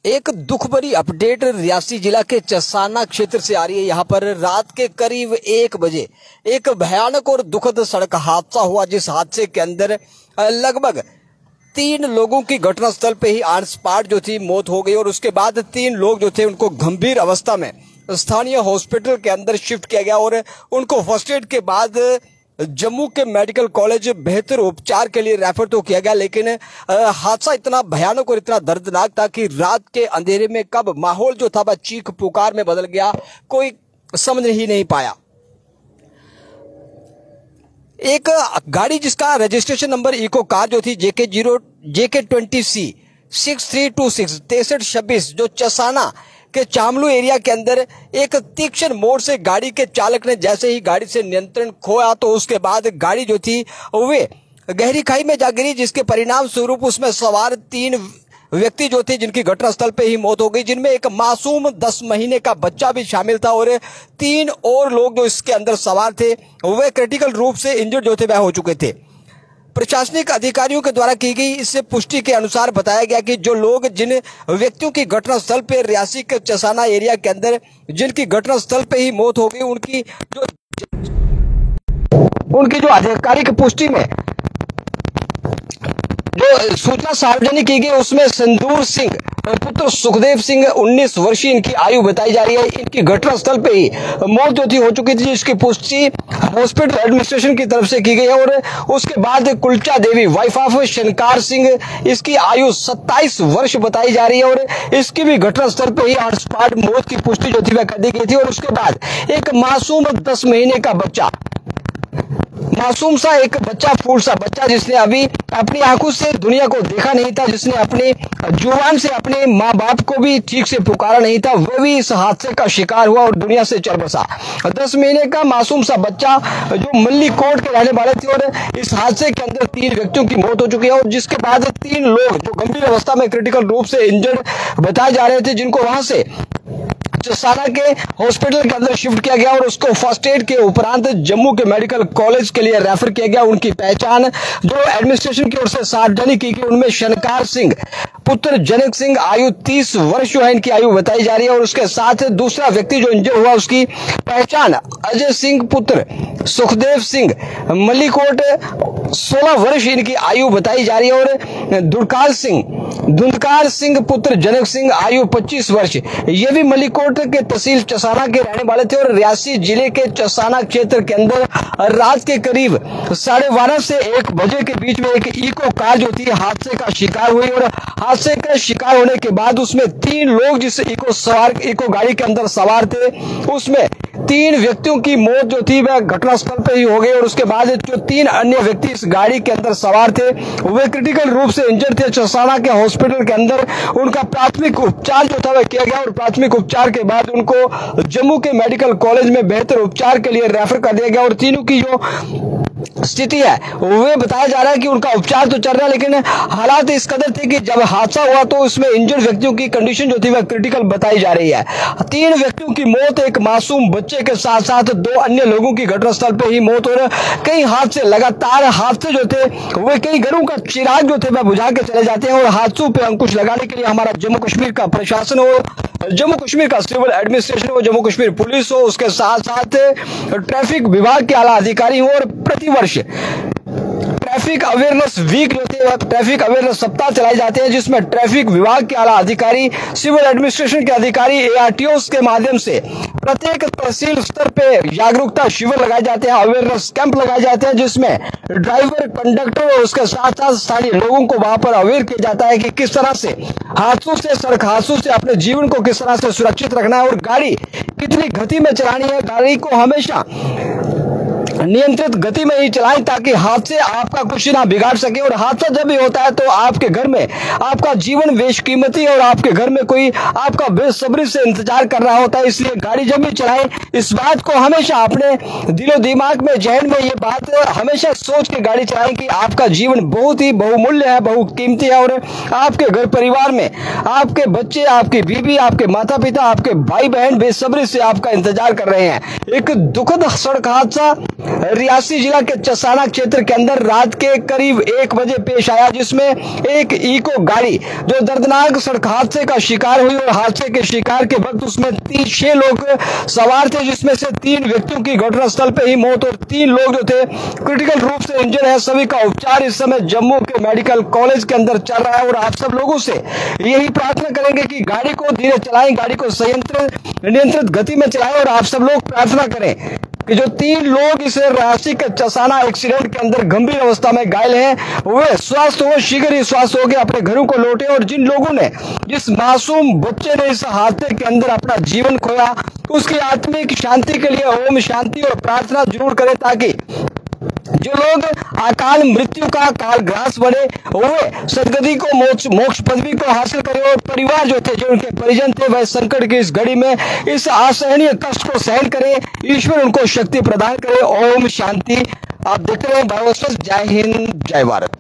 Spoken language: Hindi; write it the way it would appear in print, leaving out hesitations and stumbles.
एक दुख भरी अपडेट रियासी जिला के चसाना क्षेत्र से आ रही है। यहाँ पर रात के करीब 1 बजे एक भयानक और दुखद सड़क हादसा हुआ, जिस हादसे के अंदर लगभग 3 लोगों की घटनास्थल पे ही ऑन स्पॉट जो थी मौत हो गई और उसके बाद 3 लोग जो थे उनको गंभीर अवस्था में स्थानीय हॉस्पिटल के अंदर शिफ्ट किया गया और उनको फर्स्ट एड के बाद जम्मू के मेडिकल कॉलेज बेहतर उपचार के लिए रेफर तो किया गया। लेकिन हादसा इतना भयानक और इतना दर्दनाक था कि रात के अंधेरे में कब माहौल जो था वह चीख पुकार में बदल गया, कोई समझ ही नहीं पाया। एक गाड़ी जिसका रजिस्ट्रेशन नंबर इको कार जो थी JK20C 6326 6326 जो चसाना के चामलू एरिया के अंदर एक तीक्ष्ण मोड़ से गाड़ी के चालक ने जैसे ही गाड़ी से नियंत्रण खोया तो उसके बाद गाड़ी जो थी वे गहरी खाई में जा गिरी, जिसके परिणाम स्वरूप उसमें सवार 3 व्यक्ति जो थे जिनकी घटनास्थल पे ही मौत हो गई, जिनमें एक मासूम 10 महीने का बच्चा भी शामिल था और 3 और लोग जो इसके अंदर सवार थे वे क्रिटिकल रूप से इंजर्ड जो थे वह हो चुके थे। प्रशासनिक अधिकारियों के द्वारा की गई इस पुष्टि के अनुसार बताया गया कि जो लोग जिन व्यक्तियों की घटनास्थल पे रियासी के चसाना एरिया के अंदर जिनकी घटनास्थल पे ही मौत हो गई, उनकी जो आधिकारिक पुष्टि में जो सूचना सार्वजनिक की गई उसमें संदूर सिंह पुत्र सुखदेव सिंह 19 वर्षीय इनकी आयु बताई जा रही है। इनकी घटनास्थल पे ही मौत जो थी हो चुकी थी, जिसकी पुष्टि हॉस्पिटल एडमिनिस्ट्रेशन की तरफ से की गई है। और उसके बाद कुलचा देवी वाइफ ऑफ शनकार सिंह, इसकी आयु 27 वर्ष बताई जा रही है और इसकी भी घटनास्थल पे ही ऑन स्पॉट मौत की पुष्टि जो थी वह कर दी गई थी। और उसके बाद एक मासूम 10 महीने का बच्चा, मासूम सा एक बच्चा, फूल सा बच्चा जिसने अभी अपनी आंखों से दुनिया को देखा नहीं था, जिसने अपने जुबान से अपने माँ बाप को भी ठीक से पुकारा नहीं था, वह भी इस हादसे का शिकार हुआ और दुनिया से चल बसा। 10 महीने का मासूम सा बच्चा जो मल्ली कोट के रहने वाले थे और इस हादसे के अंदर 3 व्यक्तियों की मौत हो चुकी है और जिसके बाद 3 लोग जो गंभीर अवस्था में क्रिटिकल रूप से इंजर्ड बताए जा रहे थे, जिनको वहां से चसाना के हॉस्पिटल के अंदर शिफ्ट किया गया और उसको फर्स्ट एड के उपरांत जम्मू के मेडिकल कॉलेज के लिए रेफर किया गया। उनकी पहचान जो एडमिनिस्ट्रेशन की ओर से सार्वजनिक की गई उनमें शनकार सिंह पुत्र जनक सिंह, आयु 30 वर्ष जो है इनकी आयु बताई जा रही है। और उसके साथ दूसरा व्यक्ति जो इंजर हुआ उसकी पहचान अजय सिंह पुत्र सुखदेव सिंह मल्लीकोट 16 वर्ष इनकी आयु बताई जा रही है। और धुंधकार सिंह पुत्र जनक सिंह, आयु 25 वर्ष, ये भी मल्लीकोट के तहसील चसाना के रहने वाले थे और रियासी जिले के चसाना क्षेत्र के अंदर रात के करीब 12:30 से 1 बजे के बीच में एक इको कार जो थी हादसे का शिकार हुई और हादसे का शिकार होने के बाद उसमें 3 लोग जिस इको गाड़ी के अंदर सवार थे उसमें 3 व्यक्तियों की मौत जो थी वह घटनास्थल पर ही हो गई। और उसके बाद जो 3 अन्य व्यक्ति इस गाड़ी के अंदर सवार थे वे क्रिटिकल रूप से इंजर्ड थे। चसाना के हॉस्पिटल के अंदर उनका प्राथमिक उपचार जो था वह किया गया और प्राथमिक उपचार के बाद उनको जम्मू के मेडिकल कॉलेज में बेहतर उपचार के लिए रेफर कर दिया गया। और तीनों की जो स्थिति है वे बताया जा रहा है कि उनका उपचार तो चल रहा है, लेकिन हालात इस कदर थे कि जब हादसा हुआ तो उसमें इंजर्ड व्यक्तियों की कंडीशन जो थी वह क्रिटिकल बताई जा रही है। 3 व्यक्तियों की मौत, एक मासूम बच्चे के साथ साथ 2 अन्य लोगों की घटनास्थल पे ही मौत और कई हादसे, लगातार हादसे जो थे वे कई घरों का चिराग जो थे वह बुझा के चले जाते हैं। और हादसों पे अंकुश लगाने के लिए हमारा जम्मू कश्मीर का प्रशासन हो, जम्मू कश्मीर का सिविल एडमिनिस्ट्रेशन हो, जम्मू कश्मीर पुलिस हो, उसके साथ साथ ट्रैफिक विभाग के आला अधिकारी हो और प्रतिवर्ष ट्रैफिक अवेयरनेस वीक जो थे, ट्रैफिक अवेयरनेस सप्ताह चलाए जाते हैं, जिसमें ट्रैफिक विभाग के आला अधिकारी, सिविल एडमिनिस्ट्रेशन के अधिकारी, ARTOs के माध्यम से प्रत्येक तहसील स्तर पे जागरूकता शिविर लगाए जाते हैं, अवेयरनेस कैंप लगाए जाते हैं, जिसमें ड्राइवर, कंडक्टर और उसके साथ साथ स्थानीय लोगों को वहां पर अवेयर किया जाता है कि किस तरह से हादसों से, सड़क हादसों से अपने जीवन को किस तरह से सुरक्षित रखना है और गाड़ी कितनी गति में चलानी है। गाड़ी को हमेशा नियंत्रित गति में ही चलाएं ताकि हादसे आपका कुछ ना बिगाड़ सके। और हादसा जब भी होता है तो आपके घर में आपका जीवन बेशकीमती है और आपके घर में कोई आपका बेसब्री से इंतजार कर रहा होता है, इसलिए गाड़ी जब भी चलाएं इस बात को हमेशा अपने दिलो दिमाग में, जहन में ये बात हमेशा सोच के गाड़ी चलाएं कि आपका जीवन बहुत ही बहुमूल्य है, बहुत कीमती है और आपके घर परिवार में आपके बच्चे, आपकी बीवी, आपके माता पिता, आपके भाई बहन बेसब्री से आपका इंतजार कर रहे हैं। एक दुखद सड़क हादसा रियासी जिला के चसाना क्षेत्र के अंदर रात के करीब 1 बजे पेश आया, जिसमें एक इको गाड़ी जो दर्दनाक सड़क हादसे का शिकार हुई और हादसे के शिकार के वक्त उसमें 6 लोग सवार थे, जिसमें से 3 व्यक्तियों की घटनास्थल पे ही मौत और 3 लोग जो थे क्रिटिकल रूप से इंजर्ड है। सभी का उपचार इस समय जम्मू के मेडिकल कॉलेज के अंदर चल रहा है और आप सब लोगों से यही प्रार्थना करेंगे कि गाड़ी को धीरे चलाएं, गाड़ी को नियंत्रित गति में चलाएं और आप सब लोग प्रार्थना करें कि जो 3 लोग इस रियासी के चसाना एक्सीडेंट के अंदर गंभीर अवस्था में घायल हैं वे स्वस्थ हो, शीघ्र ही स्वस्थ होकर अपने घरों को लौटे और जिन लोगों ने, जिस मासूम बच्चे ने इस हादसे के अंदर अपना जीवन खोया, उसकी आत्मिक शांति के लिए ओम शांति और प्रार्थना जरूर करें, ताकि जो लोग अकाल मृत्यु का काल ग्रास बने वे सदगति को मोक्ष पदवी को हासिल करें और परिवार जो थे, जो उनके परिजन थे, वह संकट की इस घड़ी में इस असहनीय कष्ट को सहन करें। ईश्वर उनको शक्ति प्रदान करे। ओम शांति। आप देखते रहे भारत। जय हिंद, जय भारत।